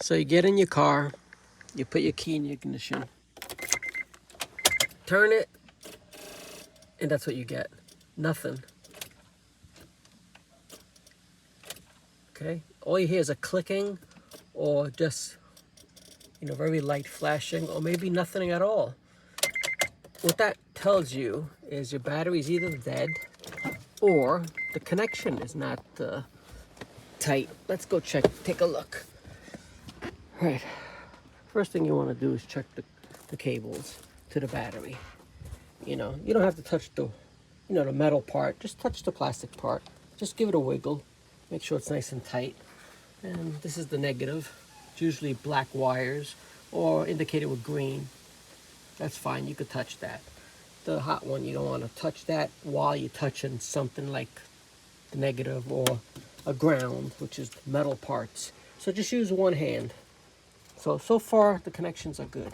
So you get in your car, you put your key in the ignition, turn it, and that's what you get. Nothing. Okay? All you hear is a clicking or just, very light flashing, or maybe nothing at all. What that tells you is your battery is either dead or the connection is not tight. Let's go take a look. All right. First thing you want to do is check the cables to the battery. You don't have to touch the metal part. Just touch the plastic part. Just give it a wiggle. Make sure it's nice and tight. And this is the negative. It's usually black wires or indicated with green. That's fine. You could touch that. The hot one, you don't want to touch that while you're touching something like the negative or a ground, which is metal parts. So just use one hand. So far the connections are good.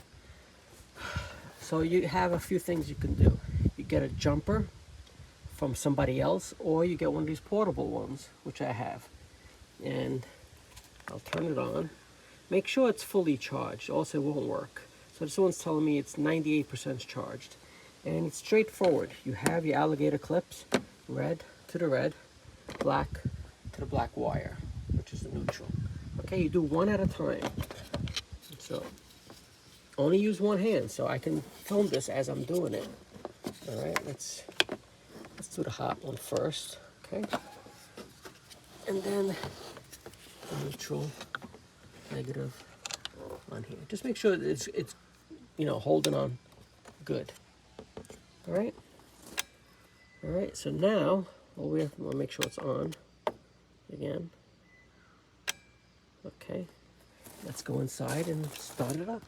So you have a few things you can do. You get a jumper from somebody else, or you get one of these portable ones, which I have. And I'll turn it on. Make sure it's fully charged, else it won't work. So this one's telling me it's 98% charged. And it's straightforward. You have your alligator clips, red to the red, black to the black wire, which is the neutral. Okay, you do one at a time. So only use one hand so I can film this as I'm doing it. All right, let's do the hot one first, okay? And then the neutral, negative on here. Just make sure that it's holding on good. All right, so now we'll make sure it's on again. Okay, let's go inside and start it up.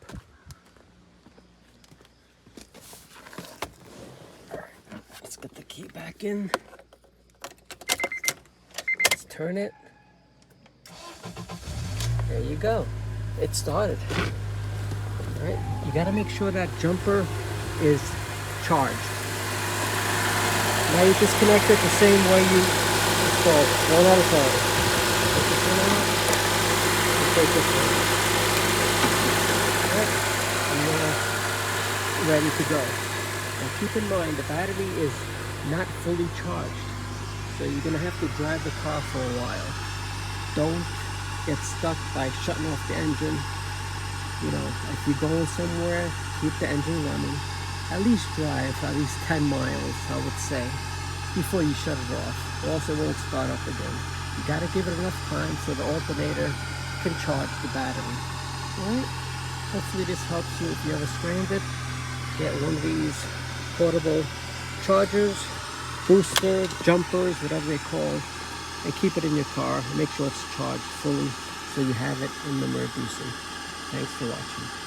All right, let's get the key back in. Let's turn it. There you go. It started. All right, you got to make sure that jumper is charged. Now you disconnect it the same way you installed it, one at a time. Take this one out, and take this one out. Alright, and you're ready to go. Now keep in mind, the battery is not fully charged, so you're going to have to drive the car for a while. Don't get stuck by shutting off the engine. If you're going somewhere, keep the engine running. At least drive at least 10 miles, I would say, before you shut it off, or else it won't start up again. You got to give it enough time so the alternator can charge the battery. Alright? Hopefully this helps you if you're ever stranded. Get one of these portable chargers, booster, jumpers, whatever they're called, and keep it in your car. Make sure it's charged fully so you have it in the emergency. Thanks for watching.